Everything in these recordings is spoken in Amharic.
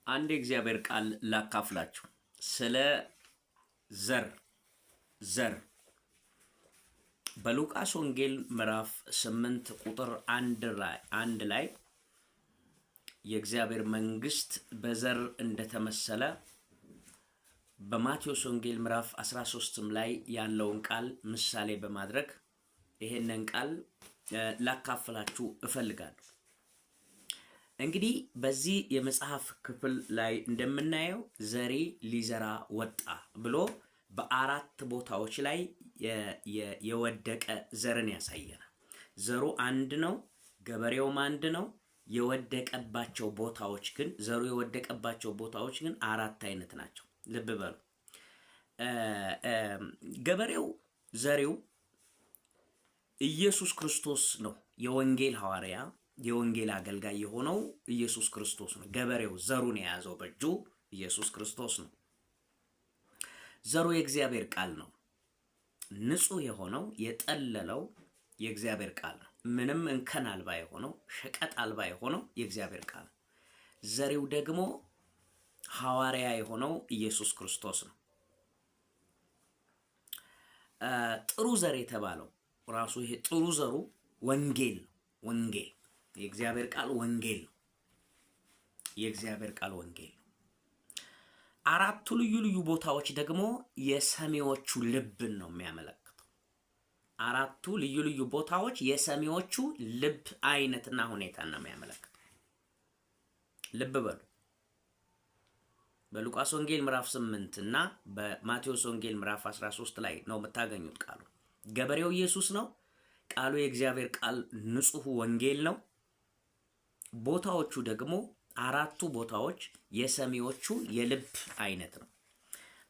አንድ የእግዚአብሔር ቃል ላካፍላችሁ ስለ ዘር በሉቃስ ወንጌል ምዕራፍ 8 ቁጥር 1 ላይ የእግዚአብሔር መንግስት በዘር እንደተመሰለ በማቴዎስ ወንጌል ምዕራፍ 13 ላይ ያለውን ቃል ምሳሌ በማድረግ ይሄንን ቃል ላካፍላችሁ እፈልጋለሁ። እንግዲህ በዚህ የመጽሐፍ ክፍል ላይ እንደምናየው ዘሪ ሊዘራ ወጣ ብሎ በአራት ቦታዎች ላይ የወደቀ ዘርን ያሳየናል። ዘሩ አንድ ነው፣ ገበሬውም አንድ ነው። የወደቀባቸው ቦታዎች ግን ዘሩ የወደቀባቸው ቦታዎች ግን አራት አይነት ናቸው። ልብ በሉ። ገበሬው ዘሪው ኢየሱስ ክርስቶስ ነው። የወንጌል ሐዋርያ የወንጌል አገልጋይ የሆነው ኢየሱስ ክርስቶስ ነው። ገበሬው ዘሩን የያዘው በእጁ ኢየሱስ ክርስቶስ ነው። ዘሩ የእግዚአብሔር ቃል ነው። ንጹህ የሆነው የጠለለው የእግዚአብሔር ቃል ነው። ምንም እንከን አልባ የሆነው ሸቀጥ አልባ የሆነው የእግዚአብሔር ቃል ነው። ዘሪው ደግሞ ሐዋርያ የሆነው ኢየሱስ ክርስቶስ ነው። ጥሩ ዘር የተባለው ራሱ ይሄ ጥሩ ዘሩ ወንጌል ነው። ወንጌል የእግዚአብሔር ቃል ወንጌል ነው። የእግዚአብሔር ቃል ወንጌል ነው። አራቱ ልዩ ልዩ ቦታዎች ደግሞ የሰሚዎቹ ልብን ነው የሚያመለክተው። አራቱ ልዩ ልዩ ቦታዎች የሰሚዎቹ ልብ አይነትና ሁኔታን ነው የሚያመለክተው። ልብ በሉ። በሉቃስ ወንጌል ምዕራፍ 8 እና በማቴዎስ ወንጌል ምዕራፍ 13 ላይ ነው የምታገኙት ቃሉ። ገበሬው ኢየሱስ ነው። ቃሉ የእግዚአብሔር ቃል ንጹህ ወንጌል ነው። ቦታዎቹ ደግሞ አራቱ ቦታዎች የሰሚዎቹ የልብ አይነት ነው።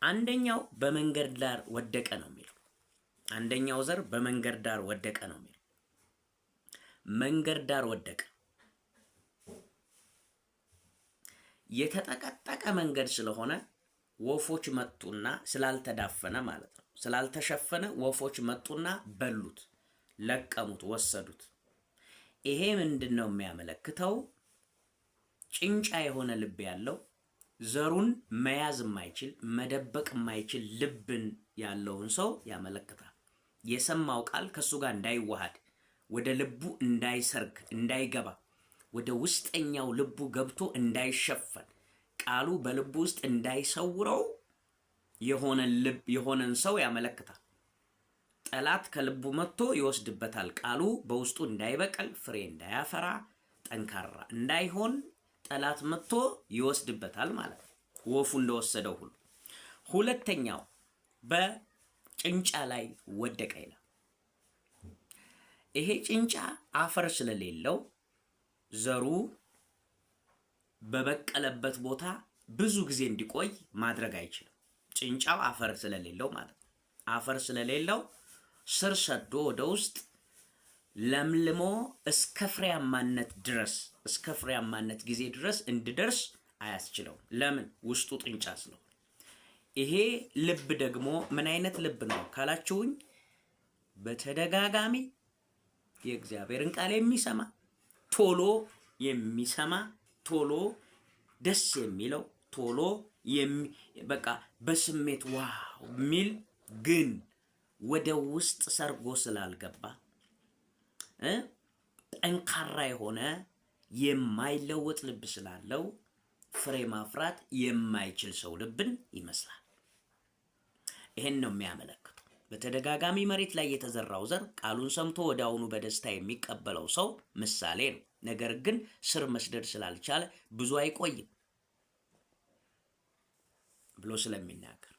አንደኛው በመንገድ ዳር ወደቀ ነው የሚለው። አንደኛው ዘር በመንገድ ዳር ወደቀ ነው የሚለው። መንገድ ዳር ወደቀ። የተጠቀጠቀ መንገድ ስለሆነ ወፎች መጡና ስላልተዳፈነ ማለት ነው፣ ስላልተሸፈነ ወፎች መጡና በሉት፣ ለቀሙት፣ ወሰዱት። ይሄ ምንድነው የሚያመለክተው? ጭንጫ የሆነ ልብ ያለው ዘሩን መያዝ የማይችል መደበቅ የማይችል ልብን ያለውን ሰው ያመለክታል። የሰማው ቃል ከሱ ጋር እንዳይዋሃድ፣ ወደ ልቡ እንዳይሰርግ፣ እንዳይገባ፣ ወደ ውስጠኛው ልቡ ገብቶ እንዳይሸፈን፣ ቃሉ በልቡ ውስጥ እንዳይሰውረው የሆነን ሰው ያመለክታል። ጠላት ከልቡ መጥቶ ይወስድበታል። ቃሉ በውስጡ እንዳይበቀል፣ ፍሬ እንዳያፈራ፣ ጠንካራ እንዳይሆን ጠላት መጥቶ ይወስድበታል ማለት ነው፣ ወፉ እንደወሰደው ሁሉ። ሁለተኛው በጭንጫ ላይ ወደቀ ይላል። ይሄ ጭንጫ አፈር ስለሌለው ዘሩ በበቀለበት ቦታ ብዙ ጊዜ እንዲቆይ ማድረግ አይችልም። ጭንጫው አፈር ስለሌለው ማለት ነው። አፈር ስለሌለው ስር ሰዶ ወደ ውስጥ ለምልሞ እስከ ፍሬያማነት ድረስ እስከ ፍሬያማነት ጊዜ ድረስ እንዲደርስ አያስችለውም። ለምን? ውስጡ ጥንጫ ስለሆነ። ይሄ ልብ ደግሞ ምን አይነት ልብ ነው ካላችሁኝ፣ በተደጋጋሚ የእግዚአብሔርን ቃል የሚሰማ ቶሎ የሚሰማ ቶሎ ደስ የሚለው ቶሎ በቃ በስሜት ዋው ሚል ግን ወደ ውስጥ ሰርጎ ስላልገባ ጠንካራ የሆነ የማይለወጥ ልብ ስላለው ፍሬ ማፍራት የማይችል ሰው ልብን ይመስላል። ይሄን ነው የሚያመለክተው። በተደጋጋሚ መሬት ላይ የተዘራው ዘር ቃሉን ሰምቶ ወዲያውኑ በደስታ የሚቀበለው ሰው ምሳሌ ነው። ነገር ግን ስር መስደድ ስላልቻለ ብዙ አይቆይም ብሎ ስለሚናገር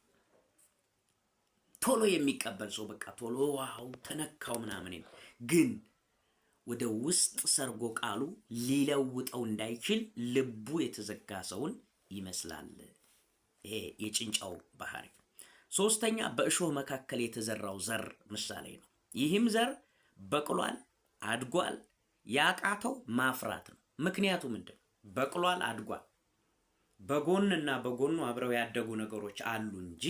ቶሎ የሚቀበል ሰው በቃ ቶሎ ዋው ተነካው ምናምን፣ ግን ወደ ውስጥ ሰርጎ ቃሉ ሊለውጠው እንዳይችል ልቡ የተዘጋ ሰውን ይመስላል። ይሄ የጭንጫው ባህሪ። ሶስተኛ በእሾህ መካከል የተዘራው ዘር ምሳሌ ነው። ይህም ዘር በቅሏል፣ አድጓል። ያቃተው ማፍራት ነው። ምክንያቱ ምንድን ነው? በቅሏል፣ አድጓል። በጎንና በጎኑ አብረው ያደጉ ነገሮች አሉ እንጂ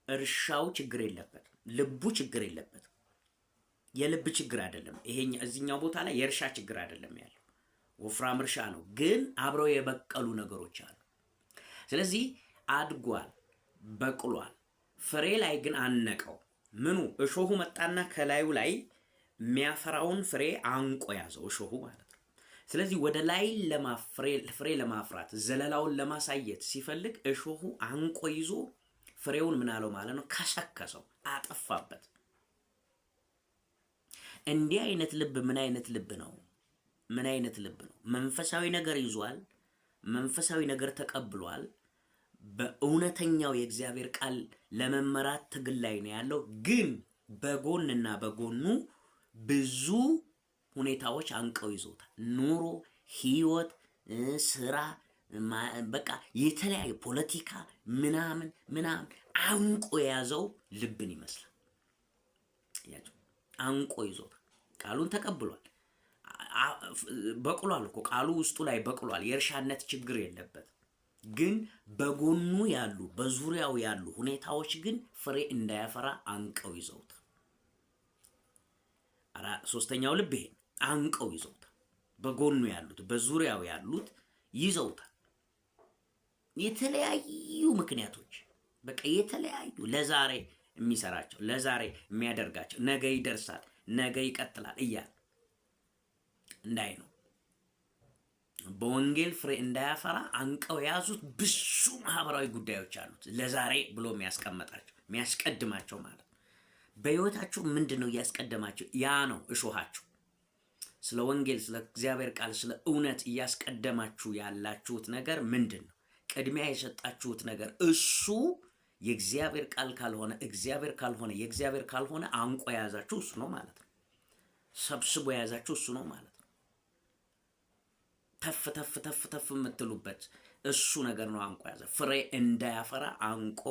እርሻው ችግር የለበትም። ልቡ ችግር የለበትም። የልብ ችግር አይደለም። እዚህኛው ቦታ ላይ የእርሻ ችግር አይደለም ያለው፣ ወፍራም እርሻ ነው። ግን አብረው የበቀሉ ነገሮች አሉ። ስለዚህ አድጓል፣ በቅሏል። ፍሬ ላይ ግን አነቀው። ምኑ? እሾሁ መጣና ከላዩ ላይ የሚያፈራውን ፍሬ አንቆ ያዘው፣ እሾሁ ማለት ነው። ስለዚህ ወደ ላይ ፍሬ ለማፍራት ዘለላውን ለማሳየት ሲፈልግ እሾሁ አንቆ ይዞ ፍሬውን ምን አለው ማለት ነው? ከሰከሰው፣ አጠፋበት። እንዲህ አይነት ልብ ምን አይነት ልብ ነው? ምን አይነት ልብ ነው? መንፈሳዊ ነገር ይዟል፣ መንፈሳዊ ነገር ተቀብሏል። በእውነተኛው የእግዚአብሔር ቃል ለመመራት ትግል ላይ ነው ያለው። ግን በጎንና በጎኑ ብዙ ሁኔታዎች አንቀው ይዞታል። ኑሮ፣ ህይወት፣ ስራ፣ በቃ የተለያዩ ፖለቲካ ምናምን አንቆ የያዘው ልብን ይመስላል። አንቆ ይዞታል። ቃሉን ተቀብሏል፣ በቅሏል እኮ ቃሉ ውስጡ ላይ በቅሏል። የእርሻነት ችግር የለበት። ግን በጎኑ ያሉ በዙሪያው ያሉ ሁኔታዎች ግን ፍሬ እንዳያፈራ አንቀው ይዘውታል። ሶስተኛው ልብ ይሄ አንቀው ይዘውታል። በጎኑ ያሉት በዙሪያው ያሉት ይዘውታል። የተለያዩ ምክንያቶች በቃ የተለያዩ ለዛሬ የሚሰራቸው ለዛሬ የሚያደርጋቸው ነገ ይደርሳል፣ ነገ ይቀጥላል እያለ እንዳይ ነው በወንጌል ፍሬ እንዳያፈራ አንቀው የያዙት ብዙ ማህበራዊ ጉዳዮች አሉት። ለዛሬ ብሎ የሚያስቀድማቸው ማለት ነው። በህይወታችሁ ምንድነው እያስቀደማችሁ? ያ ነው እሾሃችሁ። ስለ ወንጌል፣ ስለ እግዚአብሔር ቃል፣ ስለ እውነት እያስቀደማችሁ ያላችሁት ነገር ምንድነው? ቅድሚያ የሰጣችሁት ነገር እሱ የእግዚአብሔር ቃል ካልሆነ እግዚአብሔር ካልሆነ የእግዚአብሔር ካልሆነ አንቆ የያዛችሁ እሱ ነው ማለት ነው። ሰብስቦ የያዛችሁ እሱ ነው ማለት ነው። ተፍ የምትሉበት እሱ ነገር ነው አንቆ ያዘ። ፍሬ እንዳያፈራ አንቆ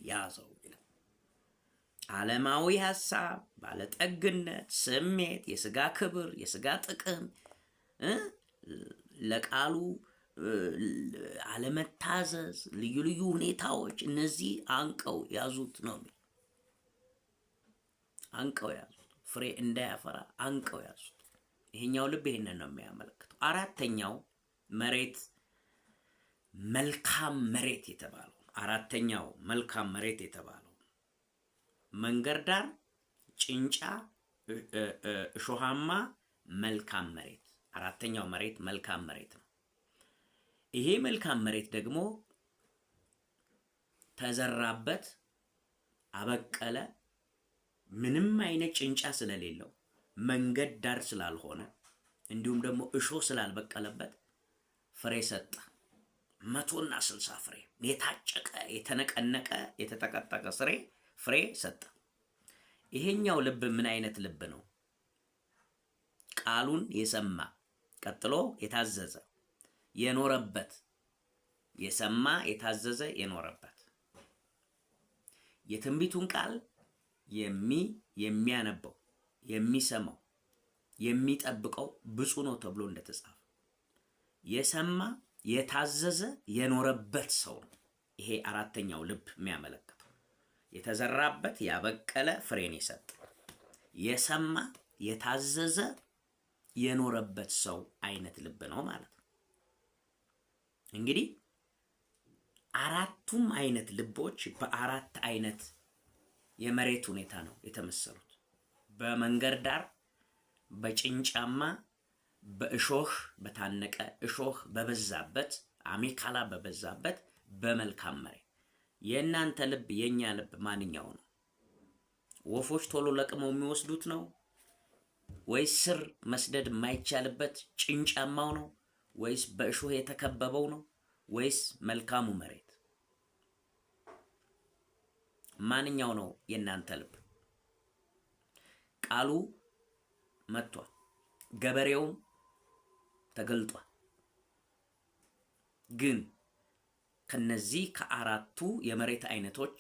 ያዘው ይላል። ዓለማዊ ሐሳብ፣ ባለጠግነት፣ ስሜት፣ የስጋ ክብር፣ የስጋ ጥቅም፣ ለቃሉ አለመታዘዝ፣ ልዩ ልዩ ሁኔታዎች እነዚህ አንቀው ያዙት ነው። አንቀው ያዙት፣ ፍሬ እንዳያፈራ አንቀው ያዙት። ይሄኛው ልብ ይሄንን ነው የሚያመለክተው። አራተኛው መሬት፣ መልካም መሬት የተባለው አራተኛው መልካም መሬት የተባለው መንገድ ዳር ጭንጫ፣ እሾሃማ፣ መልካም መሬት። አራተኛው መሬት መልካም መሬት ነው። ይሄ መልካም መሬት ደግሞ ተዘራበት፣ አበቀለ። ምንም አይነት ጭንጫ ስለሌለው መንገድ ዳር ስላልሆነ እንዲሁም ደግሞ እሾህ ስላልበቀለበት ፍሬ ሰጠ። 160 ፍሬ፣ የታጨቀ የተነቀነቀ የተጠቀጠቀ ፍሬ ሰጠ። ይሄኛው ልብ ምን አይነት ልብ ነው? ቃሉን የሰማ ቀጥሎ የታዘዘ የኖረበት፣ የሰማ የታዘዘ የኖረበት፣ የትንቢቱን ቃል የሚያነበው የሚሰማው የሚጠብቀው ብፁዕ ነው ተብሎ እንደተጻፈ የሰማ የታዘዘ የኖረበት ሰው ነው። ይሄ አራተኛው ልብ የሚያመለክተው የተዘራበት ያበቀለ ፍሬን የሰጠ የሰማ የታዘዘ የኖረበት ሰው አይነት ልብ ነው ማለት ነው። እንግዲህ አራቱም አይነት ልቦች በአራት አይነት የመሬት ሁኔታ ነው የተመሰሉት። በመንገድ ዳር፣ በጭንጫማ፣ በእሾህ በታነቀ እሾህ በበዛበት አሜካላ በበዛበት በመልካም መሬት። የእናንተ ልብ የኛ ልብ ማንኛው ነው? ወፎች ቶሎ ለቅመው የሚወስዱት ነው ወይስ ስር መስደድ የማይቻልበት ጭንጫማው ነው ወይስ በእሾህ የተከበበው ነው ወይስ መልካሙ መሬት? ማንኛው ነው የእናንተ ልብ? ቃሉ መጥቷል፣ ገበሬውም ተገልጧል። ግን ከነዚህ ከአራቱ የመሬት አይነቶች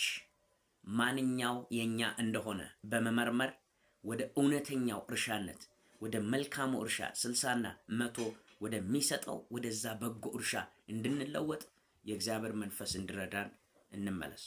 ማንኛው የኛ እንደሆነ በመመርመር ወደ እውነተኛው እርሻነት ወደ መልካሙ እርሻ 60ና 100 ወደሚሰጠው ወደዛ በጎ እርሻ እንድንለወጥ የእግዚአብሔር መንፈስ እንዲረዳን እንመለስ።